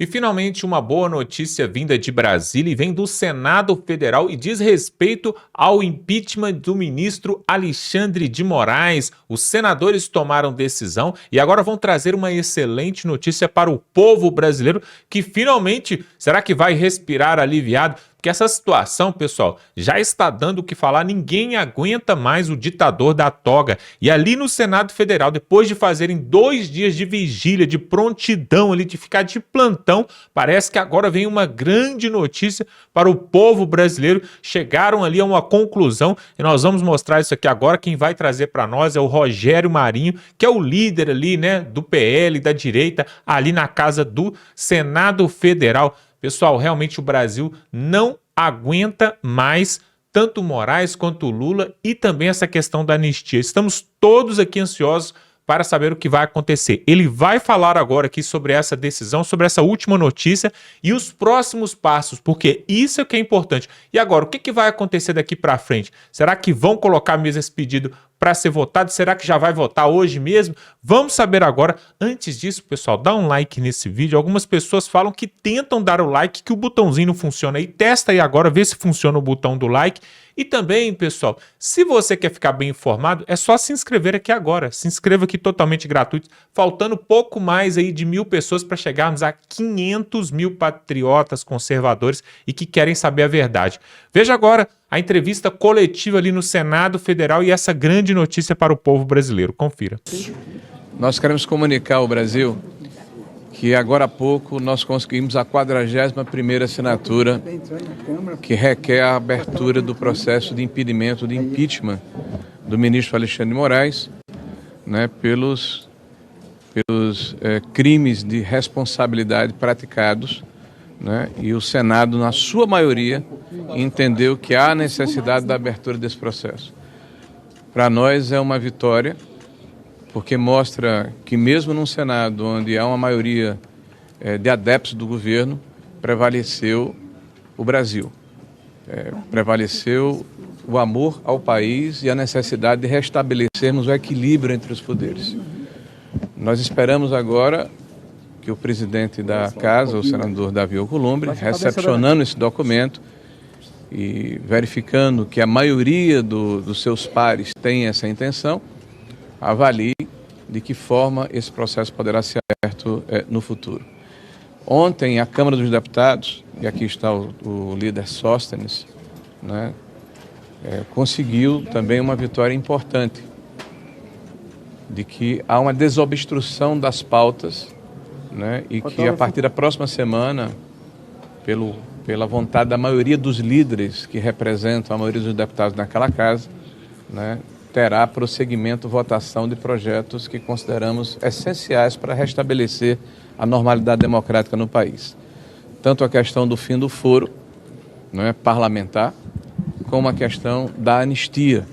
E finalmente uma boa notícia vinda de Brasília e vem do Senado Federal e diz respeito ao impeachment do ministro Alexandre de Moraes. Os senadores tomaram decisão e agora vão trazer uma excelente notícia para o povo brasileiro que finalmente, será que vai respirar aliviado? Porque essa situação, pessoal, já está dando o que falar, ninguém aguenta mais o ditador da toga. E ali no Senado Federal, depois de fazerem 2 dias de vigília, de prontidão ali, de ficar de plantão, parece que agora vem uma grande notícia para o povo brasileiro. Chegaram ali a uma conclusão e nós vamos mostrar isso aqui agora. Quem vai trazer para nós é o Rogério Marinho, que é o líder ali, né, do PL, da direita, ali na casa do Senado Federal. Pessoal, realmente o Brasil não aguenta mais tanto o Moraes quanto o Lula e também essa questão da anistia. Estamos todos aqui ansiosos para saber o que vai acontecer. Ele vai falar agora aqui sobre essa decisão, sobre essa última notícia e os próximos passos, porque isso é o que é importante. E agora, o que vai acontecer daqui para frente? Será que vão colocar mesmo esse pedido para ser votado? Será que já vai votar hoje mesmo? Vamos saber agora. Antes disso, pessoal, dá um like nesse vídeo. Algumas pessoas falam que tentam dar o like, que o botãozinho não funciona aí. Testa aí agora, vê se funciona o botão do like. E também, pessoal, se você quer ficar bem informado, é só se inscrever aqui agora. Se inscreva aqui totalmente gratuito. Faltando pouco mais aí de 1.000 pessoas para chegarmos a 500 mil patriotas conservadores e que querem saber a verdade. Veja agora a entrevista coletiva ali no Senado Federal e essa grande notícia para o povo brasileiro. Confira. Nós queremos comunicar ao Brasil que agora há pouco nós conseguimos a 41ª assinatura que requer a abertura do processo de impedimento, de impeachment do ministro Alexandre de Moraes, né, pelos crimes de responsabilidade praticados, né, e o Senado, na sua maioria, entendeu que há necessidade da abertura desse processo. Para nós é uma vitória, porque mostra que mesmo num Senado onde há uma maioria de adeptos do governo, prevaleceu o Brasil, prevaleceu o amor ao país e a necessidade de restabelecermos o equilíbrio entre os poderes. Nós esperamos agora que o presidente da casa, o senador Davi Alcolumbre, recepcionando esse documento e verificando que a maioria dos seus pares tem essa intenção, avalie de que forma esse processo poderá ser aberto no futuro. Ontem, a Câmara dos Deputados, e aqui está o líder Sóstenes, né, conseguiu também uma vitória importante, de que há uma desobstrução das pautas, né, e que a partir da próxima semana, pela vontade da maioria dos líderes que representam a maioria dos deputados naquela casa, né, terá prosseguimento, votação de projetos que consideramos essenciais para restabelecer a normalidade democrática no país. Tanto a questão do fim do foro, né, parlamentar, como a questão da anistia,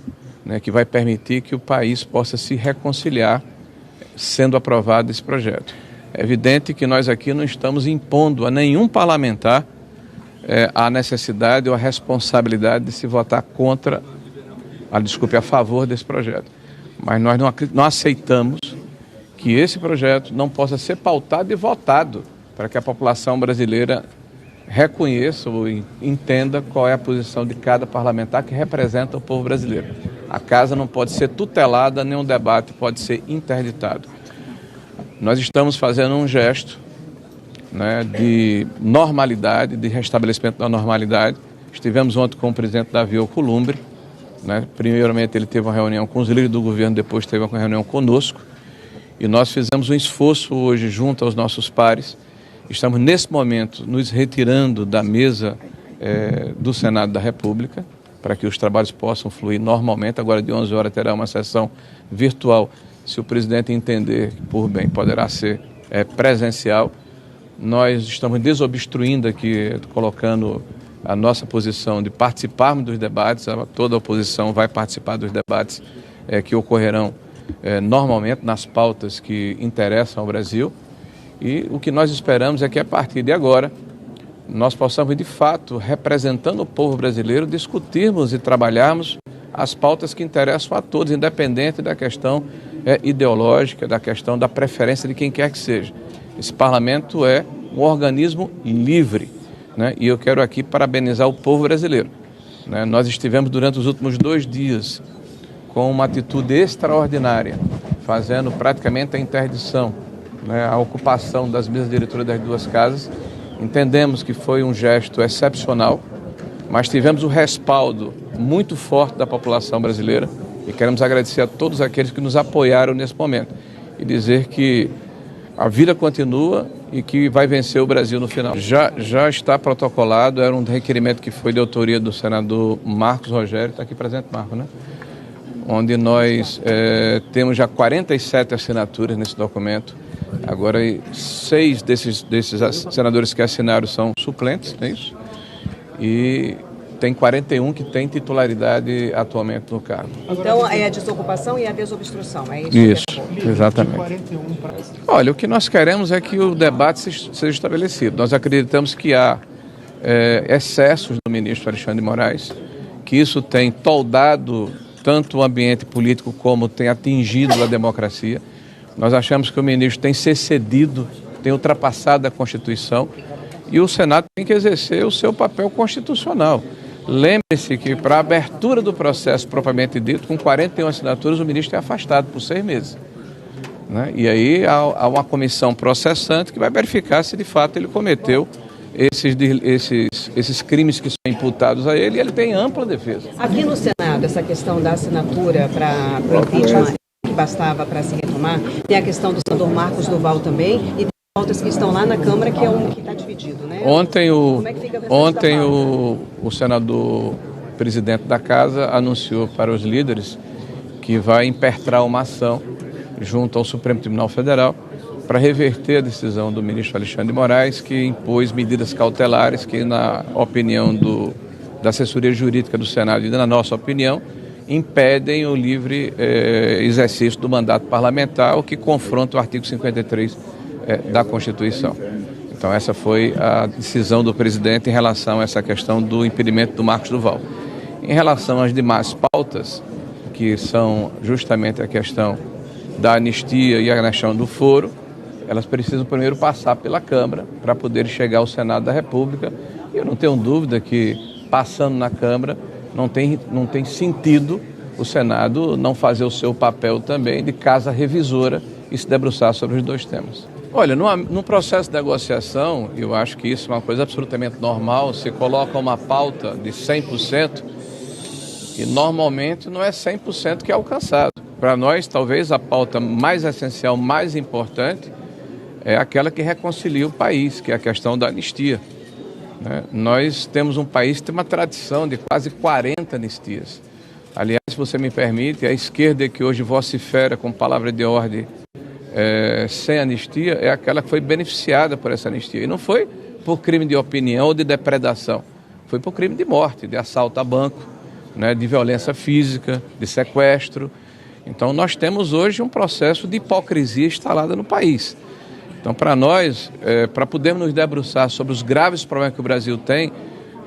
né, que vai permitir que o país possa se reconciliar sendo aprovado esse projeto. É evidente que nós aqui não estamos impondo a nenhum parlamentar a necessidade ou a responsabilidade de se votar a favor desse projeto. Mas nós não aceitamos que esse projeto não possa ser pautado e votado para que a população brasileira reconheça ou entenda qual é a posição de cada parlamentar que representa o povo brasileiro. A casa não pode ser tutelada, nem um debate pode ser interditado. Nós estamos fazendo um gesto, né, de normalidade, de restabelecimento da normalidade. Estivemos ontem com o presidente Davi Alcolumbre, né? Primeiramente ele teve uma reunião com os líderes do governo, depois teve uma reunião conosco e nós fizemos um esforço hoje junto aos nossos pares. Estamos nesse momento nos retirando da mesa do Senado da República para que os trabalhos possam fluir normalmente. Agora de 11 horas terá uma sessão virtual, se o presidente entender por bem poderá ser presencial. Nós estamos desobstruindo aqui, colocando a nossa posição de participarmos dos debates. Toda a oposição vai participar dos debates que ocorrerão normalmente nas pautas que interessam ao Brasil. E o que nós esperamos é que a partir de agora nós possamos de fato, representando o povo brasileiro, discutirmos e trabalharmos as pautas que interessam a todos, independente da questão ideológica, da questão da preferência de quem quer que seja. Esse parlamento é um organismo livre, né? E eu quero aqui parabenizar o povo brasileiro, né? Nós estivemos durante os últimos 2 dias com uma atitude extraordinária, fazendo praticamente a interdição, né? A ocupação das mesas diretoras das 2 casas. Entendemos que foi um gesto excepcional, mas tivemos o respaldo muito forte da população brasileira e queremos agradecer a todos aqueles que nos apoiaram nesse momento e dizer que a vida continua e que vai vencer o Brasil no final. Já está protocolado, era um requerimento que foi de autoria do senador Marcos Rogério, está aqui presente, Marcos, né? Onde nós temos já 47 assinaturas nesse documento. Agora, 6 desses senadores que assinaram são suplentes, não é isso? E tem 41 que têm titularidade atualmente no cargo. Então, é a desocupação e a desobstrução, é isso? Isso, exatamente. Olha, o que nós queremos é que o debate seja estabelecido. Nós acreditamos que há excessos do ministro Alexandre de Moraes, que isso tem toldado tanto o ambiente político como tem atingido a democracia. Nós achamos que o ministro tem se excedido, tem ultrapassado a Constituição e o Senado tem que exercer o seu papel constitucional. Lembre-se que para a abertura do processo propriamente dito, com 41 assinaturas, o ministro é afastado por 6 meses. Né? E aí há uma comissão processante que vai verificar se de fato ele cometeu esses crimes que são imputados a ele e ele tem ampla defesa. Aqui no Senado, essa questão da assinatura para o impeachment que bastava para se retomar, tem a questão do senador Marcos Duval também e tem pautas que estão lá na Câmara que é um que está dividido, né? Ontem o senador presidente da Casa anunciou para os líderes que vai impertrar uma ação junto ao Supremo Tribunal Federal para reverter a decisão do ministro Alexandre de Moraes, que impôs medidas cautelares que, na opinião da assessoria jurídica do Senado e na nossa opinião, impedem o livre exercício do mandato parlamentar, o que confronta o artigo 53 da Constituição. Então essa foi a decisão do presidente em relação a essa questão do impedimento do Marcos Duval. Em relação às demais pautas, que são justamente a questão da anistia e a questão do foro, elas precisam primeiro passar pela Câmara para poder chegar ao Senado da República. E eu não tenho dúvida que, passando na Câmara, não tem sentido o Senado não fazer o seu papel também de casa revisora e se debruçar sobre os 2 temas. Olha, no processo de negociação, eu acho que isso é uma coisa absolutamente normal. Se coloca uma pauta de 100% e normalmente não é 100% que é alcançado. Para nós, talvez a pauta mais essencial, mais importante, é aquela que reconcilia o país, que é a questão da anistia. Né? Nós temos um país que tem uma tradição de quase 40 anistias. Aliás, se você me permite, a esquerda que hoje vocifera com palavra de ordem sem anistia é aquela que foi beneficiada por essa anistia. E não foi por crime de opinião ou de depredação, foi por crime de morte, de assalto a banco, né, de violência física, de sequestro. Então nós temos hoje um processo de hipocrisia instalada no país. Então para nós, para podermos nos debruçar sobre os graves problemas que o Brasil tem,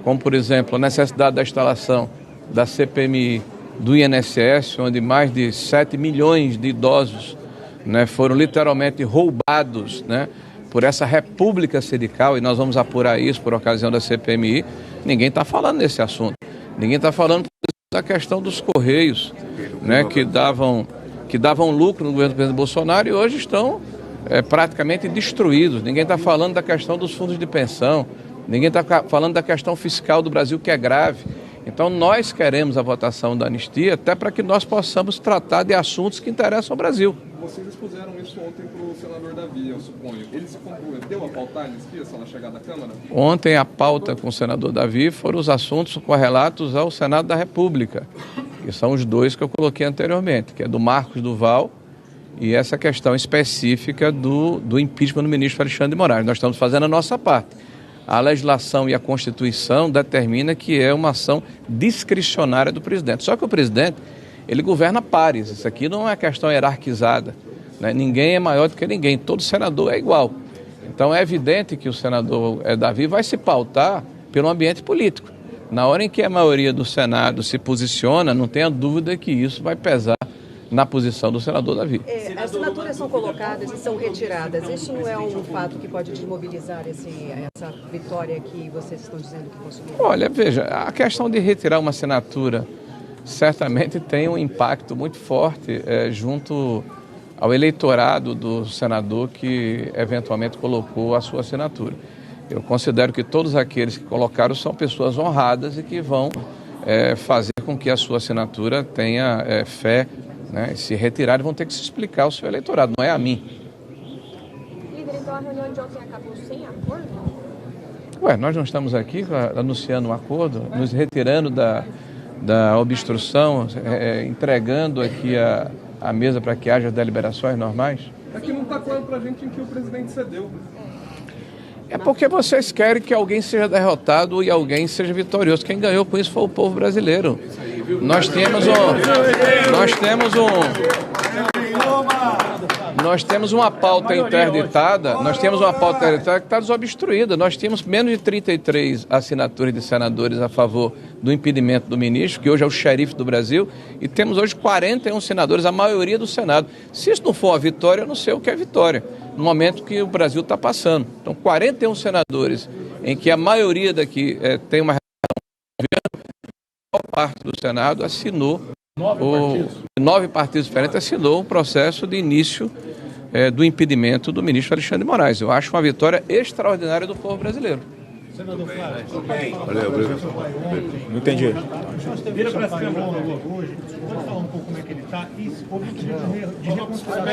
como por exemplo a necessidade da instalação da CPMI, do INSS, onde mais de 7 milhões de idosos, né, foram literalmente roubados, né, por essa república sindical, e nós vamos apurar isso por ocasião da CPMI, ninguém está falando desse assunto. Ninguém está falando da questão dos Correios, né, que davam lucro no governo do presidente Bolsonaro e hoje estão praticamente destruídos. Ninguém está falando da questão dos fundos de pensão, ninguém está falando da questão fiscal do Brasil, que é grave. Então nós queremos a votação da anistia até para que nós possamos tratar de assuntos que interessam ao Brasil. Vocês expuseram isso ontem para o senador Davi, eu suponho. Ele se comprometeu a pautar a anistia se ela chegar da Câmara? Ontem a pauta com o senador Davi foram os assuntos correlatos ao Senado da República, que são os 2 que eu coloquei anteriormente, que é do Marcos Duval e essa questão específica do impeachment do ministro Alexandre de Moraes. Nós estamos fazendo a nossa parte. A legislação e a Constituição determina que é uma ação discricionária do presidente. Só que o presidente, ele governa pares. Isso aqui não é questão hierarquizada, né? Ninguém é maior do que ninguém. Todo senador é igual. Então é evidente que o senador Davi vai se pautar pelo ambiente político. Na hora em que a maioria do Senado se posiciona, não tenha dúvida que isso vai pesar na posição do senador Davi. As assinaturas são colocadas e são retiradas. Isso não é um fato que pode desmobilizar essa vitória que vocês estão dizendo que conseguiram? Olha, veja, a questão de retirar uma assinatura certamente tem um impacto muito forte junto ao eleitorado do senador que eventualmente colocou a sua assinatura. Eu considero que todos aqueles que colocaram são pessoas honradas e que vão fazer com que a sua assinatura tenha fé, né? Se retirarem, vão ter que se explicar ao seu eleitorado, não é a mim. Líder, então a reunião de ontem acabou sem acordo? Nós não estamos aqui anunciando um acordo, nos retirando da obstrução, entregando aqui a mesa para que haja deliberações normais? É que não está claro para a gente em que o presidente cedeu. É porque vocês querem que alguém seja derrotado e alguém seja vitorioso. Quem ganhou com isso foi o povo brasileiro. Nós temos uma pauta interditada, que está desobstruída. Nós tínhamos menos de 33 assinaturas de senadores a favor do impedimento do ministro, que hoje é o xerife do Brasil, e temos hoje 41 senadores, a maioria do Senado. Se isso não for uma vitória, eu não sei o que é vitória, no momento que o Brasil está passando. Então, 41 senadores, em que a maioria daqui tem uma relação, a maior parte do Senado assinou, 9 partidos diferentes assinou o processo de início do impedimento do ministro Alexandre de Moraes. Eu acho uma vitória extraordinária do povo brasileiro. Senador Flávio, não entendi. Vira para a Câmara hoje, pode falar um pouco como é que ele está e houve um pedido de reconstrução. O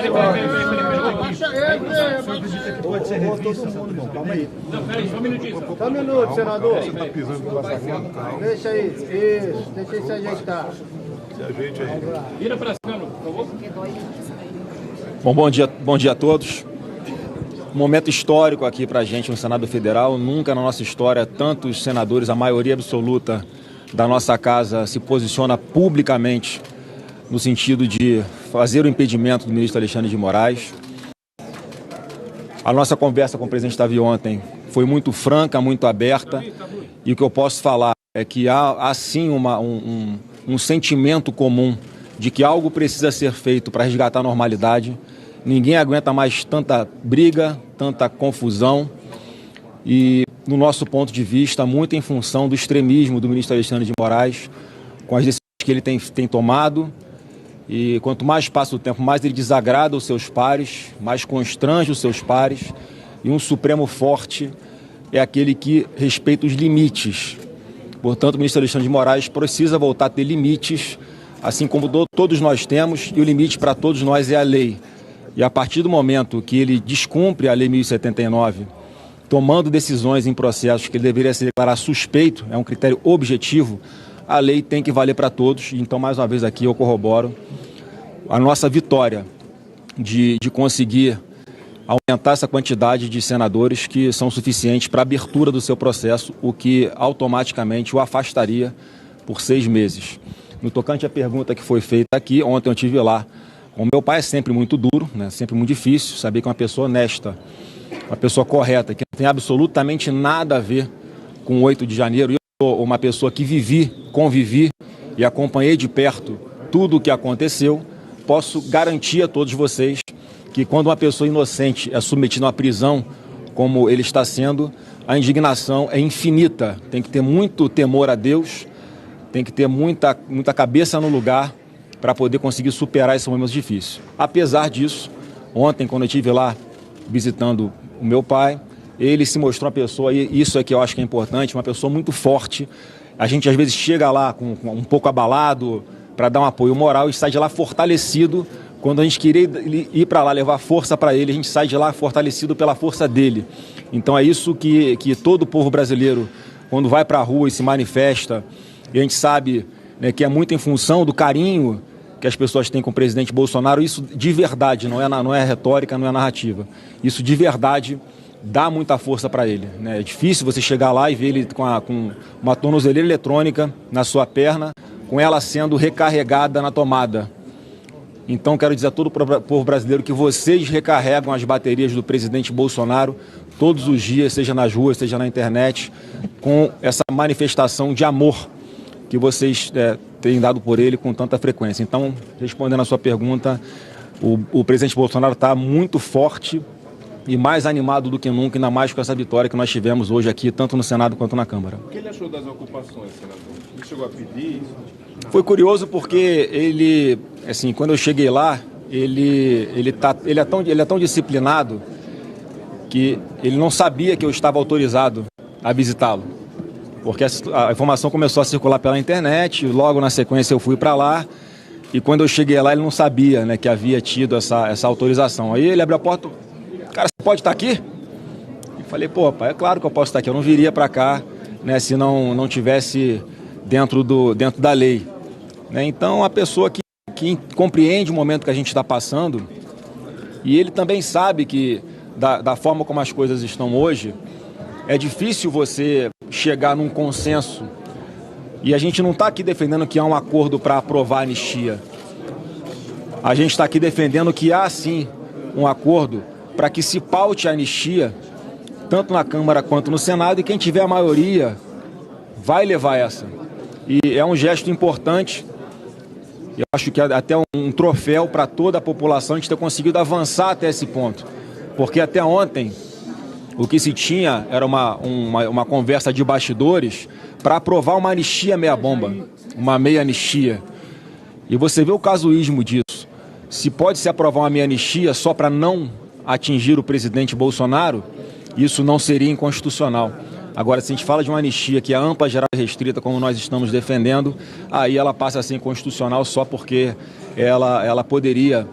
senhor acredita que pode ser revista essa posição? Calma aí. Não, peraí, só um minutinho. Só um minuto, senador. Você está pisando com bastante calma. Deixa aí, isso, deixa ele se ajeitar. Se ajeite aí. Vira para a Câmara, por favor. Bom, bom dia a todos. Um momento histórico aqui para a gente no Senado Federal. Nunca na nossa história tantos senadores, a maioria absoluta da nossa casa, se posiciona publicamente no sentido de fazer o impedimento do ministro Alexandre de Moraes. A nossa conversa com o presidente Davi ontem foi muito franca, muito aberta, e o que eu posso falar é que há sim um sentimento comum de que algo precisa ser feito para resgatar a normalidade. Ninguém aguenta mais tanta briga, tanta confusão e, no nosso ponto de vista, muito em função do extremismo do ministro Alexandre de Moraes, com as decisões que ele tem tomado. E quanto mais passa o tempo, mais ele desagrada os seus pares, mais constrange os seus pares. E um Supremo forte é aquele que respeita os limites. Portanto, o ministro Alexandre de Moraes precisa voltar a ter limites, assim como todos nós temos, e o limite para todos nós é a lei. E a partir do momento que ele descumpre a Lei 1079, tomando decisões em processos que ele deveria se declarar suspeito, é um critério objetivo, a lei tem que valer para todos. Então, mais uma vez aqui, eu corroboro a nossa vitória de conseguir aumentar essa quantidade de senadores que são suficientes para a abertura do seu processo, o que automaticamente o afastaria por 6 meses. No tocante à pergunta que foi feita aqui, ontem eu estive lá. O meu pai é sempre muito duro, né? Sempre muito difícil saber que é uma pessoa honesta, uma pessoa correta, que não tem absolutamente nada a ver com o 8 de janeiro. Eu sou uma pessoa que convivi e acompanhei de perto tudo o que aconteceu. Posso garantir a todos vocês que quando uma pessoa inocente é submetida a uma prisão, como ele está sendo, a indignação é infinita. Tem que ter muito temor a Deus, tem que ter muita cabeça no lugar para poder conseguir superar esses momentos difíceis. Apesar disso, ontem, quando eu estive lá visitando o meu pai, ele se mostrou uma pessoa, e isso é que eu acho que é importante, uma pessoa muito forte. A gente, às vezes, chega lá com um pouco abalado para dar um apoio moral e sai de lá fortalecido. Quando a gente queria ir para lá levar força para ele, a gente sai de lá fortalecido pela força dele. Então é isso que todo o povo brasileiro, quando vai para a rua e se manifesta, e a gente sabe, né, que é muito em função do carinho que as pessoas têm com o presidente Bolsonaro, isso de verdade, não é retórica, não é narrativa. Isso de verdade dá muita força para ele, né? É difícil você chegar lá e ver ele com uma tornozeleira eletrônica na sua perna, com ela sendo recarregada na tomada. Então quero dizer a todo o povo brasileiro que vocês recarregam as baterias do presidente Bolsonaro todos os dias, seja nas ruas, seja na internet, com essa manifestação de amor que vocês têm dado por ele com tanta frequência. Então, respondendo a sua pergunta, o presidente Bolsonaro está muito forte e mais animado do que nunca, ainda mais com essa vitória que nós tivemos hoje aqui, tanto no Senado quanto na Câmara. O que ele achou das ocupações, senador? Ele chegou a pedir isso? Foi curioso porque ele, assim, quando eu cheguei lá, ele é tão disciplinado que ele não sabia que eu estava autorizado a visitá-lo. Porque a informação começou a circular pela internet, logo na sequência eu fui para lá, e quando eu cheguei lá ele não sabia, né, que havia tido essa autorização. Aí ele abriu a porta, cara, você pode estar aqui? E falei, pô, pai, é claro que eu posso estar aqui, eu não viria para cá, né, se não tivesse dentro da lei. Né? Então, a pessoa que compreende o momento que a gente está passando, e ele também sabe que da forma como as coisas estão hoje, é difícil você chegar num consenso, e a gente não está aqui defendendo que há um acordo para aprovar a anistia. A gente está aqui defendendo que há sim um acordo para que se paute a anistia, tanto na Câmara quanto no Senado, e quem tiver a maioria vai levar essa. E é um gesto importante, eu acho que até um troféu para toda a população a gente ter conseguido avançar até esse ponto. Porque até ontem o que se tinha era uma conversa de bastidores para aprovar uma anistia meia-bomba, uma meia anistia. E você vê o casuísmo disso. Se pode se aprovar uma meia anistia só para não atingir o presidente Bolsonaro, isso não seria inconstitucional. Agora, se a gente fala de uma anistia que é ampla, geral e restrita, como nós estamos defendendo, aí ela passa a ser inconstitucional só porque ela poderia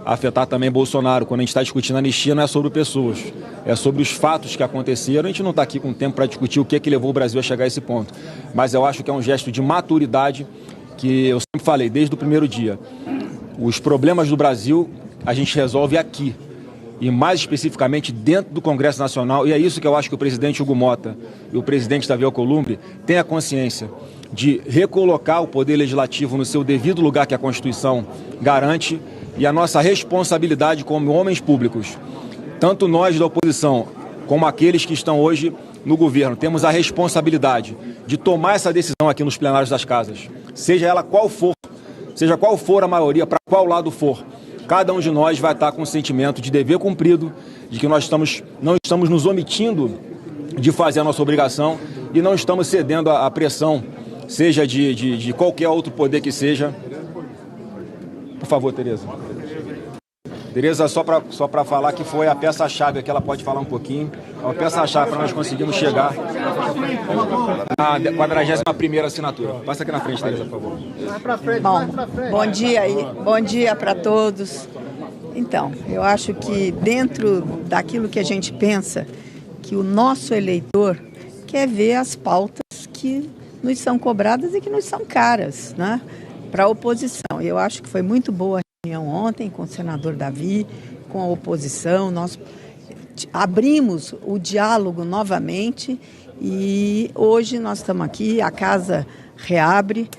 afetar também Bolsonaro. Quando a gente está discutindo anistia, não é sobre pessoas, é sobre os fatos que aconteceram. A gente não está aqui com tempo para discutir o que é que levou o Brasil a chegar a esse ponto. Mas eu acho que é um gesto de maturidade que eu sempre falei, desde o primeiro dia. Os problemas do Brasil a gente resolve aqui, e mais especificamente dentro do Congresso Nacional, e é isso que eu acho que o presidente Hugo Mota e o presidente Davi Alcolumbre têm a consciência de recolocar o Poder Legislativo no seu devido lugar que a Constituição garante, e a nossa responsabilidade como homens públicos, tanto nós da oposição como aqueles que estão hoje no governo, temos a responsabilidade de tomar essa decisão aqui nos plenários das casas, seja ela qual for, seja qual for a maioria, para qual lado for. Cada um de nós vai estar com um sentimento de dever cumprido, de que nós não estamos nos omitindo de fazer a nossa obrigação e não estamos cedendo à pressão, seja de qualquer outro poder que seja. Por favor, Tereza. Tereza, só para falar que foi a peça-chave, que ela pode falar um pouquinho, a peça-chave para nós conseguirmos chegar à 41ª assinatura. Passa aqui na frente, Tereza, por favor. Bom dia aí, bom dia para todos. Então, eu acho que dentro daquilo que a gente pensa, que o nosso eleitor quer ver as pautas que nos são cobradas e que nos são caras, né, para a oposição. Eu acho que foi muito boa a reunião ontem com o senador Davi, com a oposição. Nós abrimos o diálogo novamente e hoje nós estamos aqui, a casa reabre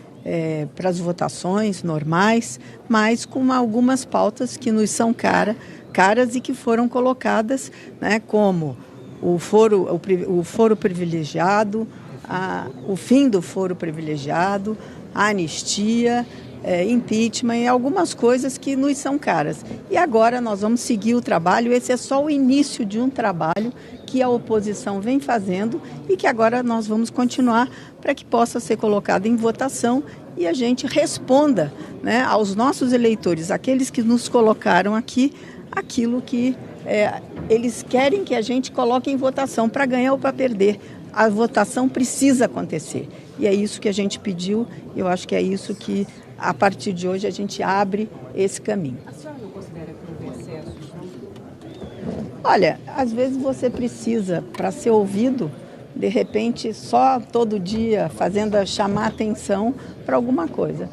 para as votações normais, mas com algumas pautas que nos são caras e que foram colocadas, né, como o foro privilegiado, o fim do foro privilegiado, a anistia, impeachment e algumas coisas que nos são caras. E agora nós vamos seguir o trabalho, esse é só o início de um trabalho que a oposição vem fazendo e que agora nós vamos continuar para que possa ser colocado em votação e a gente responda, né, aos nossos eleitores, aqueles que nos colocaram aqui, aquilo que eles querem que a gente coloque em votação para ganhar ou para perder. A votação precisa acontecer e é isso que a gente pediu, eu acho que é isso que a partir de hoje a gente abre esse caminho. A senhora não considera que houve excesso? Olha, às vezes você precisa, para ser ouvido, de repente, só todo dia chamar atenção para alguma coisa.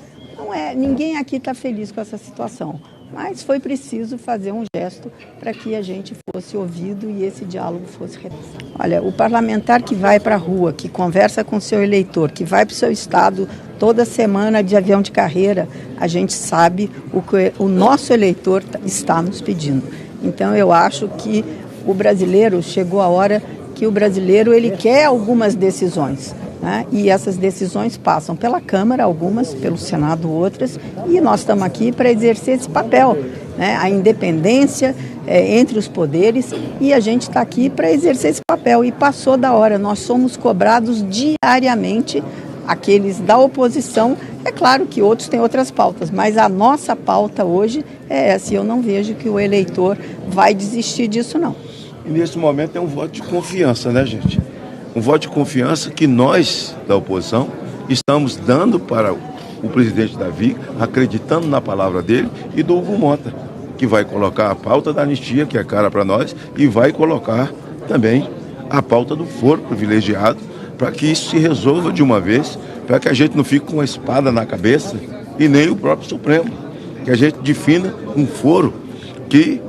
Ninguém aqui está feliz com essa situação, mas foi preciso fazer um gesto para que a gente fosse ouvido e esse diálogo fosse realizado. Olha, o parlamentar que vai para a rua, que conversa com o seu eleitor, que vai para o seu estado toda semana de avião de carreira, a gente sabe o que o nosso eleitor está nos pedindo. Então, eu acho que o brasileiro, chegou a hora que o brasileiro ele quer algumas decisões. né? E essas decisões passam pela Câmara, algumas, pelo Senado, outras, e nós estamos aqui para exercer esse papel, né? A independência entre os poderes, e a gente está aqui para exercer esse papel, e passou da hora. Nós somos cobrados diariamente, aqueles da oposição. É claro que outros têm outras pautas, mas a nossa pauta hoje é essa, e eu não vejo que o eleitor vai desistir disso, não. E nesse momento é um voto de confiança, né, gente? Um voto de confiança que nós, da oposição, estamos dando para o presidente Davi, acreditando na palavra dele, e do Hugo Mota, que vai colocar a pauta da anistia, que é cara para nós, e vai colocar também a pauta do foro privilegiado, para que isso se resolva de uma vez, para que a gente não fique com uma espada na cabeça, e nem o próprio Supremo, que a gente defina um foro que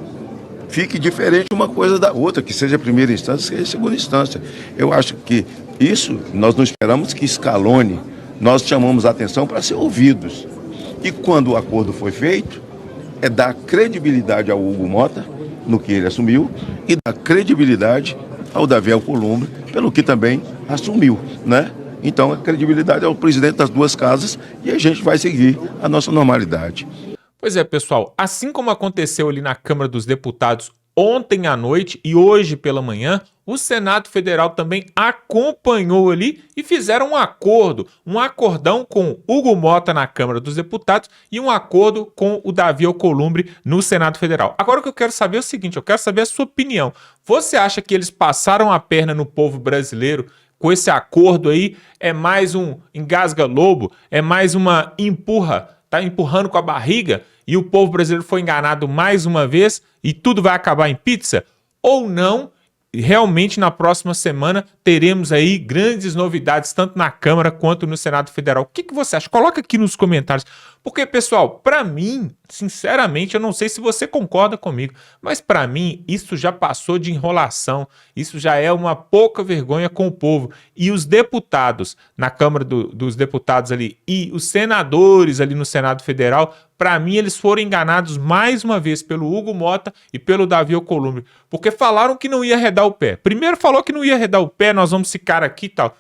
fique diferente uma coisa da outra, que seja a primeira instância, seja a segunda instância. Eu acho que isso, nós não esperamos que escalone, nós chamamos a atenção para ser ouvidos. E quando o acordo foi feito, é dar credibilidade ao Hugo Mota, no que ele assumiu, e dar credibilidade ao Davi Alcolumbre, pelo que também assumiu, né? Então, a credibilidade é o presidente das duas casas, e a gente vai seguir a nossa normalidade. Pois é, pessoal, assim como aconteceu ali na Câmara dos Deputados ontem à noite e hoje pela manhã, o Senado Federal também acompanhou ali e fizeram um acordo, um acordão com Hugo Mota na Câmara dos Deputados e um acordo com o Davi Alcolumbre no Senado Federal. Agora o que eu quero saber é o seguinte, eu quero saber a sua opinião. Você acha que eles passaram a perna no povo brasileiro com esse acordo aí? É mais um engasga-lobo? É mais uma empurra? Tá empurrando com a barriga? E o povo brasileiro foi enganado mais uma vez e tudo vai acabar em pizza? Ou não? Realmente na próxima semana teremos aí grandes novidades tanto na Câmara quanto no Senado Federal. O que você acha? Coloca aqui nos comentários. Porque, pessoal, para mim, sinceramente, eu não sei se você concorda comigo, mas para mim isso já passou de enrolação, isso já é uma pouca vergonha com o povo. E os deputados na Câmara dos Deputados ali e os senadores ali no Senado Federal, para mim eles foram enganados mais uma vez pelo Hugo Mota e pelo Davi Alcolumbre, porque falaram que não ia arredar o pé. Primeiro falou que não ia arredar o pé, nós vamos ficar aqui e tal.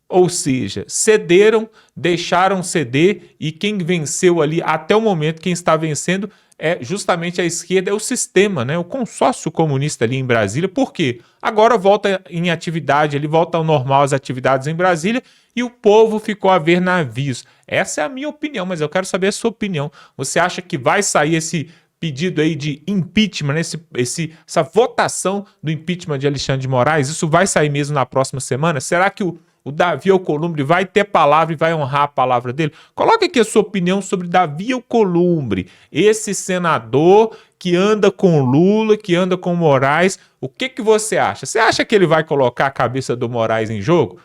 Ou seja, cederam, deixaram ceder, e quem venceu ali até o momento, quem está vencendo é justamente a esquerda, é o sistema, né? O consórcio comunista ali em Brasília. Por quê? Agora volta em atividade, ele volta ao normal as atividades em Brasília e o povo ficou a ver navios. Essa é a minha opinião, mas eu quero saber a sua opinião. Você acha que vai sair esse pedido aí de impeachment, né? Essa votação do impeachment de Alexandre de Moraes? Isso vai sair mesmo na próxima semana? Será que o Davi Alcolumbre vai ter palavra e vai honrar a palavra dele? Coloque aqui a sua opinião sobre Davi Alcolumbre, esse senador que anda com Lula, que anda com Moraes. O que você acha? Você acha que ele vai colocar a cabeça do Moraes em jogo?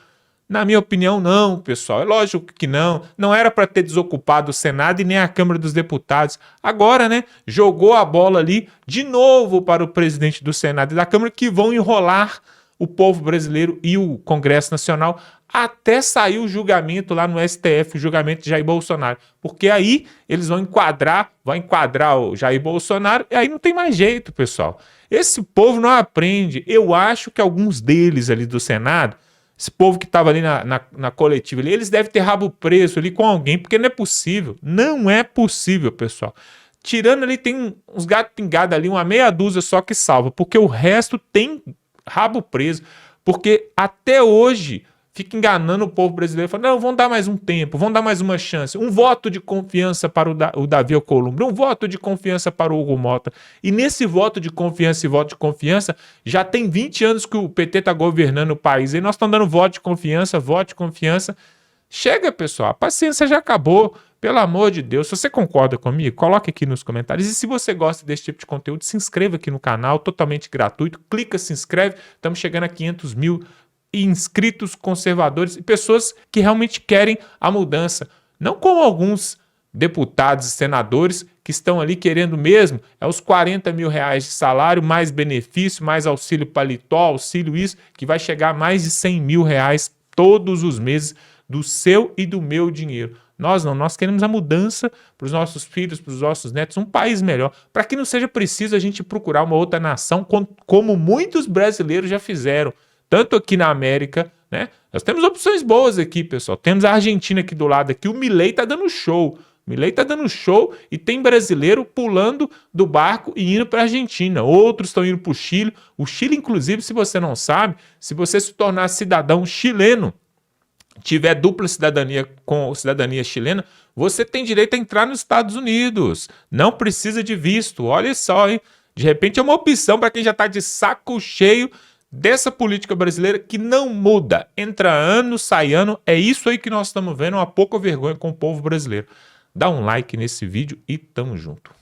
Na minha opinião, não, pessoal. É lógico que não. Não era para ter desocupado o Senado e nem a Câmara dos Deputados. Agora, né, jogou a bola ali de novo para o presidente do Senado e da Câmara, que vão enrolar o povo brasileiro e o Congresso Nacional até sair o julgamento lá no STF, o julgamento de Jair Bolsonaro. Porque aí eles vão enquadrar o Jair Bolsonaro e aí não tem mais jeito, pessoal. Esse povo não aprende. Eu acho que alguns deles ali do Senado, esse povo que estava ali na coletiva, ali, eles devem ter rabo preso ali com alguém, porque não é possível. Não é possível, pessoal. Tirando ali, tem uns gatos pingados ali, uma meia dúzia só que salva, porque o resto tem rabo preso, porque até hoje fica enganando o povo brasileiro, falando, não, vamos dar mais um tempo, vamos dar mais uma chance, um voto de confiança para o Davi Alcolumbre, um voto de confiança para o Hugo Mota, e nesse voto de confiança e voto de confiança, já tem 20 anos que o PT está governando o país, e nós estamos dando voto de confiança, chega, pessoal, a paciência já acabou. Pelo amor de Deus, se você concorda comigo, coloque aqui nos comentários. E se você gosta desse tipo de conteúdo, se inscreva aqui no canal, totalmente gratuito. Clica, se inscreve. Estamos chegando a 500 mil inscritos conservadores e pessoas que realmente querem a mudança. Não como alguns deputados e senadores que estão ali querendo mesmo os 40 mil reais de salário, mais benefício, mais auxílio paletó, auxílio isso, que vai chegar a mais de 100 mil reais todos os meses do seu e do meu dinheiro. Nós não, nós queremos a mudança para os nossos filhos, para os nossos netos, um país melhor, para que não seja preciso a gente procurar uma outra nação, como muitos brasileiros já fizeram, tanto aqui na América, né? Nós temos opções boas aqui, pessoal. Temos a Argentina aqui do lado, aqui o Milei tá dando show. O Milei tá dando show e tem brasileiro pulando do barco e indo para a Argentina. Outros estão indo para o Chile. O Chile, inclusive, se você não sabe, se você se tornar cidadão chileno, tiver dupla cidadania com cidadania chilena, você tem direito a entrar nos Estados Unidos. Não precisa de visto. Olha só, hein? De repente é uma opção para quem já está de saco cheio dessa política brasileira que não muda. Entra ano, sai ano. É isso aí que nós estamos vendo, uma pouca vergonha com o povo brasileiro. Dá um like nesse vídeo e tamo junto.